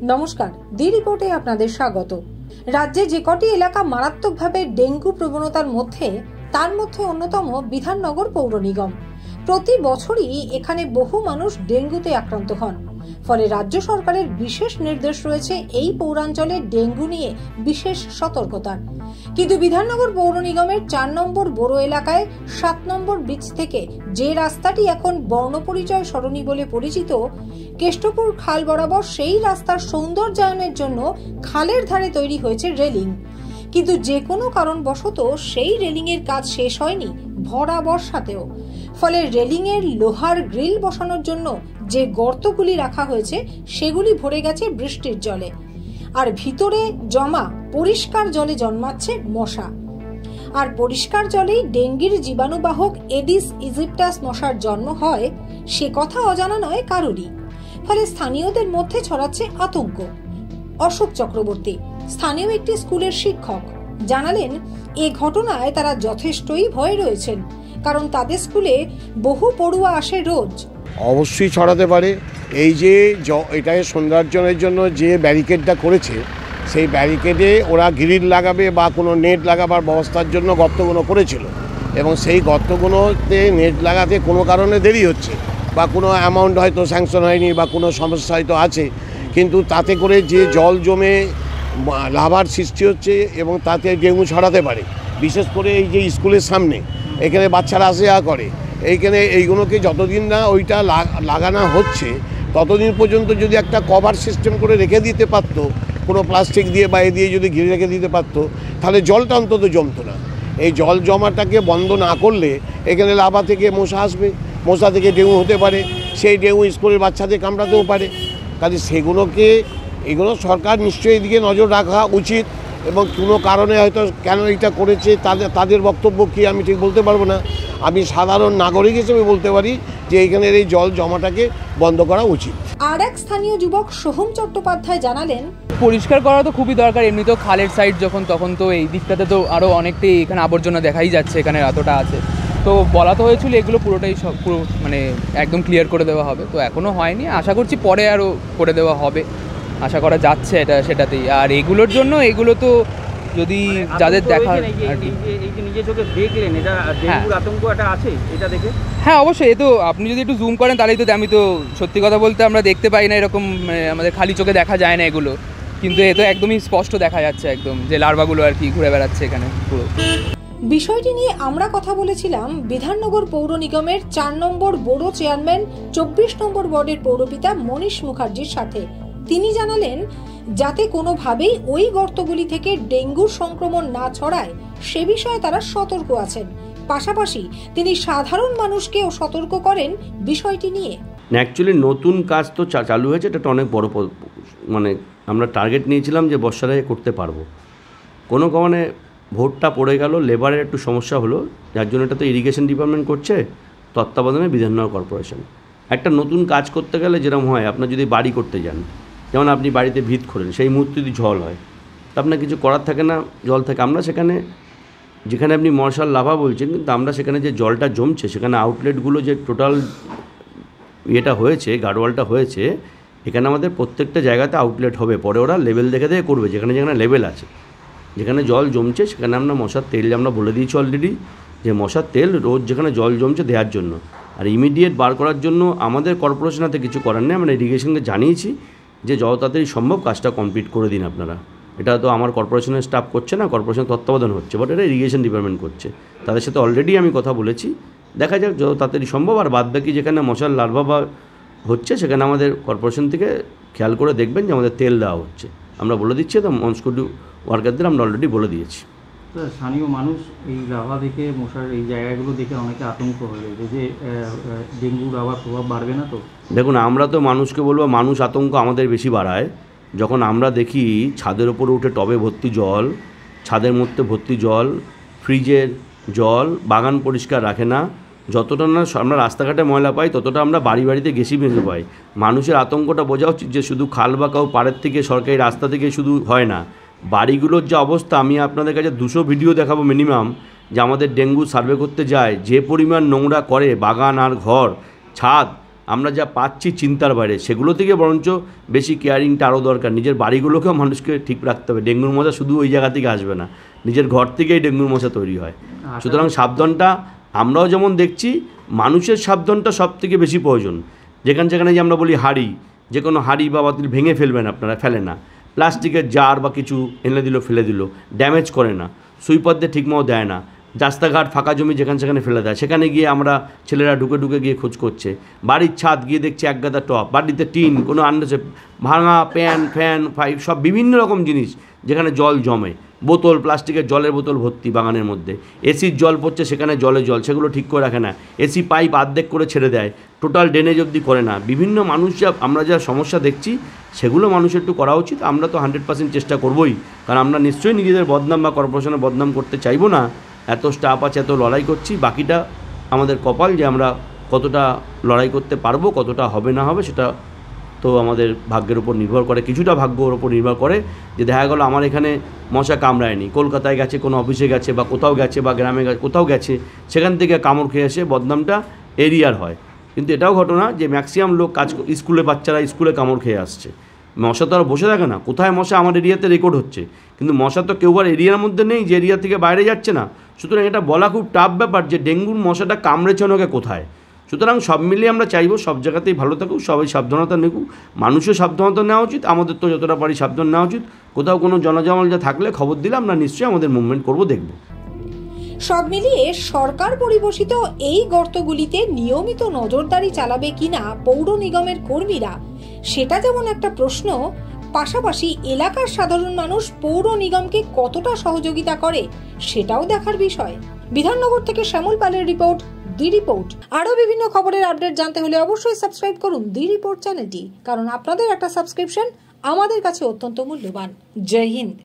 নমস্কার, দি রিপোর্টে আপনাদের স্বাগত। রাজ্যে যে কটি এলাকা মারাত্মকভাবে ডেঙ্গু প্রবণতার মধ্যে, তার মধ্যে অন্যতম বিধাননগর পৌর নিগম। প্রতি বছরই এখানে বহু মানুষ ডেঙ্গুতে আক্রান্ত হন। ফলে রাজ্য সরকারের বিশেষ নির্দেশ রয়েছে এই পৌরাঞ্চলে ডেঙ্গু নিয়ে বিশেষ সতর্কতার। কিন্তু বিধাননগর পৌর নিগমের ৪ নম্বর বড় এলাকায় ৭ নম্বর ব্রিজ থেকে যে রাস্তাটি এখন বর্ণপরিচয় সরণি বলে পরিচিত, কেষ্টপুর খাল বরাবর সেই রাস্তার সৌন্দর্যায়নের জন্য খালের ধারে তৈরি হয়েছে রেলিং। কিন্তু যে কোনো কারণবশত সেই রেলিং এর কাজ শেষ হয়নি ভরা বর্ষাতেও। ফলে রেলিং এর লোহার গ্রিল বসানোর জন্য যে গর্তগুলি রাখা হয়েছে সেগুলি ভরে গেছে বৃষ্টির জলে, আর ভিতরে জমা পরিষ্কার জলে জন্মাচ্ছে মশা। আর পরিষ্কার জলেই ডেঙ্গির জীবাণুবাহক এডিস ইজিপ্টাস মশার জন্ম হয়, সে কথা অজানা নয় কারোরই। ফলে স্থানীয়দের মধ্যে ছড়াচ্ছে আতঙ্ক। অশোক চক্রবর্তী, স্থানীয় একটি স্কুলের শিক্ষক, জানালেন এ ঘটনায় তারা যথেষ্টই ভয় রয়েছেন, কারণ তাদের স্কুলে বহু পড়ুয়া আসে রোজ। অবশ্যই ছড়াতে পারে। এই যে এটাকে সৌন্দর্যের জন্য যে ব্যারিকেডটা করেছে, সেই ব্যারিকেডে ওরা গ্রিল লাগাবে বা কোনো নেট লাগাবার ব্যবস্থার জন্য গর্তগুলো করেছিল, এবং সেই গর্তগুলোতে নেট লাগাতে কোনো কারণে দেরি হচ্ছে বা কোনো অ্যামাউন্ট হয়তো স্যাংশন হয়নি বা কোনো সমস্যা হয়তো আছে, কিন্তু তাতে করে যে জল জমে লাভার সৃষ্টি হচ্ছে এবং তাতে ডেঙ্গু ছড়াতে পারে। বিশেষ করে এই যে স্কুলের সামনে এখানে বাচ্চারা আসা যাওয়া করে, এইখানে এইগুলোকে যতদিন না ওইটা লাগানো হচ্ছে ততদিন পর্যন্ত যদি একটা কভার সিস্টেম করে রেখে দিতে পারতো, কোনো প্লাস্টিক দিয়ে বা এ দিয়ে যদি ঘিরে রেখে দিতে পারতো, তাহলে জলটা অন্তত জমতো না। এই জল জমাটাকে বন্ধ না করলে এখানে লাভা থেকে মশা আসবে, মশা থেকে ডেঙ্গু হতে পারে, সেই ডেঙ্গু স্কুলের বাচ্চাদের কামড়াতেও পারে। কাজে এগুলো সরকার নিশ্চয়ই এদিকে নজর রাখা উচিত, এবং কোনো কারণে হয়তো কেন এটা করেছে তাদের বক্তব্য কি আমি ঠিক বলতে পারবো না। আমি সাধারণ নাগরিক হিসেবে বলতে পারি যে এখানের এই জল জমাটাকে বন্ধ করা উচিত। আর এক স্থানীয় যুবক সোহম চট্টোপাধ্যায় জানালেন, পরিষ্কার করা তো খুবই দরকার। এমনিতেও খালের সাইড তখন তো এই দিকটাতে তো আরও অনেকটাই এখানে আবর্জনা দেখাই যাচ্ছে, এখানে এতটা আছে। তো বলা তো হয়েছিল এগুলো পুরোটাই পুরো মানে একদম ক্লিয়ার করে দেওয়া হবে, তো এখনও হয়নি। আশা করছি পরে আরও করে দেওয়া হবে, আশা করা যাচ্ছে সেটাতেই। আর এগুলোর জন্য এগুলো তো যদি যাদের দেখা, নিজের চোখে দেখলেন, এটা ডেঙ্গুর আতঙ্ক একটা আছে এটা দেখে। হ্যাঁ অবশ্যই, এ তো আপনি যদি একটু জুম করেন তাহলেই তো, আমি তো সত্যি কথা বলতে আমরা দেখতে পাই না এরকম, আমাদের খালি চোখে দেখা যায় না এগুলো, কিন্তু এ তো একদমই স্পষ্ট দেখা যাচ্ছে একদম যে লার্ভাগুলো আর কি ঘুরে বেড়াচ্ছে এখানে পুরো। বিষয়টি নিয়ে আমরা কথা বলেছিলাম বিধাননগর পৌর নিগমের ৪ নম্বর বড় চেয়ারম্যান ২৪ নম্বর ওয়ার্ডের পৌরপিতা মনীষ মুখার্জির সাথে। তিনি জানালেন যাতে কোনোভাবেই ওই গর্তগুলি থেকে ডেঙ্গুর সংক্রমণ না ছড়ায় সে বিষয়ে তারা সতর্ক আছেন। পাশাপাশি তিনি সাধারণ মানুষকেও সতর্ক করেন বিষয়টি নিয়ে। অ্যাকচুয়ালি নতুন কাজ তো চালু হয়েছে, এটা অনেক বড়, মানে আমরা টার্গেট নিয়েছিলাম যে বর্ষার আগে করতে পারবো। কোনো কারণে ভোটটা পড়ে গেল, লেবারের একটু সমস্যা হলো, যার জন্য এটা তো ইরিগেশন ডিপার্টমেন্ট করছে, তত্ত্বাবধানে বিধাননগর কর্পোরেশন। একটা নতুন কাজ করতে গেলে যেরকম হয়, আপনার যদি বাড়ি করতে যান, যেমন আপনি বাড়িতে ভিত খোলেন, সেই মুহূর্তে যদি জল হয় তা আপনার কিছু করার থাকে না, জল থাকে। আমরা সেখানে, যেখানে আপনি মশার লাভা বলছেন, কিন্তু আমরা সেখানে যে জলটা জমছে সেখানে আউটলেটগুলো যে টোটাল ইয়েটা হয়েছে, গার্ডওয়ালটা হয়েছে, এখানে আমাদের প্রত্যেকটা জায়গাতে আউটলেট হবে। পরে ওরা লেভেল দেখে করবে, যেখানে যেখানে লেভেল আছে, যেখানে জল জমছে সেখানে আমরা মশার তেল আমরা বলে দিয়েছি অলরেডি, যে মশার তেল রোজ যেখানে জল জমছে দেওয়ার জন্য। আর ইমিডিয়েট বার করার জন্য আমাদের কর্পোরেশন হাতে কিছু করার নেই, আমরা ইরিগেশনকে জানিয়েছি যে যত তাড়াতাড়ি সম্ভব কাজটা কমপ্লিট করে দিন আপনারা। এটা তো আমার কর্পোরেশনের স্টাফ করছে না, কর্পোরেশন তত্ত্বাবধান হচ্ছে, বাট এটা ইরিগেশন ডিপার্টমেন্ট করছে। তাদের সাথে অলরেডি আমি কথা বলেছি, দেখা যাক যত তাড়াতাড়ি সম্ভব। আর বাদবাকি যেখানে মশার লার্ভা বা হচ্ছে সেখানে আমাদের কর্পোরেশন থেকে খেয়াল করে দেখবেন যে আমাদের তেল দেওয়া হচ্ছে, আমরা বলে দিচ্ছি। তো অনস্কুডি ওয়ার্কারদের আমরা অলরেডি বলে দিয়েছি। স্থানীয় মানুষ এই লাভা দেখে, মশার এই জায়গাগুলো দেখে অনেকে আতঙ্ক হয়ে গেছে যে ডেঙ্গুর আবার প্রভাব বাড়বে না। তো দেখুন, আমরা তো মানুষকে বলবো, মানুষ আতঙ্ক আমাদের বেশি বাড়ায় যখন আমরা দেখি ছাদের ওপরে উঠে টবে ভর্তি জল, ছাদের মধ্যে ভর্তি জল, ফ্রিজের জল, বাগান পরিষ্কার রাখে না। যতটা না আমরা রাস্তাঘাটে ময়লা পাই, ততটা আমরা বাড়ি বাড়িতে গেছি ভেঙে পাই। মানুষের আতঙ্কটা বোঝা উচিত যে শুধু খাল বা কাউ পাড়ের থেকে, সরকারি রাস্তা থেকে শুধু হয় না, বাড়িগুলোর যে অবস্থা। আমি আপনাদের কাছে 200 ভিডিও দেখাবো মিনিমাম, যে আমাদের ডেঙ্গু সার্ভে করতে যায় যে পরিমাণ নোংরা করে বাগান আর ঘর, ছাদ। আমরা যা পাচ্ছি চিন্তার বাইরে, সেগুলো থেকে বরঞ্চ বেশি কেয়ারিংটা আরও দরকার। নিজের বাড়িগুলোকেও মানুষকে ঠিক রাখতে হবে। ডেঙ্গুর মশা শুধু ওই জায়গা থেকে আসবে না, নিজের ঘর থেকেই ডেঙ্গুর মশা তৈরি হয়। সুতরাং সাবধানটা আমরাও যেমন দেখছি, মানুষের সাবধানটা সব থেকে বেশি প্রয়োজন। যেখানে যে আমরা বলি হাঁড়ি, যে কোনো হাঁড়ি বা বাতিল ভেঙে ফেলবেন আপনারা, ফেলে না। প্লাস্টিকের জার বা কিছু এনে দিল ফেলে দিল, ড্যামেজ করে না। সুইপারদের ঠিকমতো দেয় না। রাস্তাঘাট ফাঁকা জমি যেখানে ফেলে দেয়, সেখানে গিয়ে আমরা ছেলেরা ঢুকে গিয়ে খোঁজ করছে। বাড়ির ছাদ গিয়ে দেখছে এক গাদা টপ, বাড়িতে টিন, কোনো আন্দাজে ভাঙা ফ্যান পাইপ, সব বিভিন্ন রকম জিনিস যেখানে জল জমে। বোতল, প্লাস্টিকের জলের বোতল ভর্তি বাগানের মধ্যে। এসির জল পড়ছে, সেখানে জল, সেগুলো ঠিক করে রাখে না। এসি পাইপ আর্ধেক করে ছেড়ে দেয়, টোটাল ড্রেনেজ অবধি করে না। বিভিন্ন মানুষ আমরা যা সমস্যা দেখছি, সেগুলো মানুষের একটু করা উচিত। আমরা তো 100% চেষ্টা করবই, কারণ আমরা নিশ্চয়ই নিজেদের বদনাম বা কর্পোরেশনের বদনাম করতে চাইবো না। এত স্টাফ আছে, এত লড়াই করছি, বাকিটা আমাদের কপাল যে আমরা কতটা লড়াই করতে পারবো, কতটা হবে না হবে সেটা তো আমাদের ভাগ্যের উপর নির্ভর করে। কিছুটা ভাগ্যের উপর নির্ভর করে যে দেখা গেলো আমার এখানে মশা কামড়ায়নি, কলকাতায় গেছে, কোনো অফিসে গেছে বা কোথাও গেছে বা গ্রামে কোথাও গেছে, সেখান থেকে কামড় খেয়ে এসে বদনামটা এরিয়ার হয়। কিন্তু এটাও ঘটনা যে ম্যাক্সিমাম লোক স্কুলে বাচ্চারা স্কুলে কামড় খেয়ে আসছে। মশা তো আর বসে থাকে না, কোথায় মশা আমার এরিয়াতে রেকর্ড হচ্ছে, কিন্তু মশা তো কেউ আর এরিয়ার মধ্যে নেই যে এরিয়া থেকে বাইরে যাচ্ছে না। সুতরাং এটা বলা খুব টাফ ব্যাপার যে ডেঙ্গুর মশাটা কামড়েছে ওনাকে কোথায়। সুতরাং সব মিলিয়ে আমরা চাইবো সব জায়গাতেই ভালো থাকুক, সবাই সাবধানতা নিকুক। মানুষও সাবধানতা নেওয়া উচিত, আমাদের তো যতটা পারি সাবধান নেওয়া উচিত। কোথাও কোনো জনজমাল যা থাকলে খবর দিলে আমরা নিশ্চয়ই আমাদের মুভমেন্ট করবো, দেখবো। সব মিলিয়ে সরকার পরিবেশিত এই গর্তগুলিতে নিয়মিত নজরদারি চালাবে কিনা পৌর নিগমের কর্মীরা, সেটা যেমন একটা প্রশ্ন, পাশাপাশি এলাকার সাধারণ মানুষ পৌর নিগমকে কতটা সহযোগিতা করে সেটাও দেখার বিষয়। বিধাননগর থেকে শ্যামল পালের রিপোর্ট, দি রিপোর্ট। আরো বিভিন্ন খবরের আপডেট জানতে হলে অবশ্যই সাবস্ক্রাইব করুন দি রিপোর্ট চ্যানেলটি, কারণ আপনাদের একটা সাবস্ক্রিপশন আমাদের কাছে অত্যন্ত মূল্যবান। জয় হিন্দ।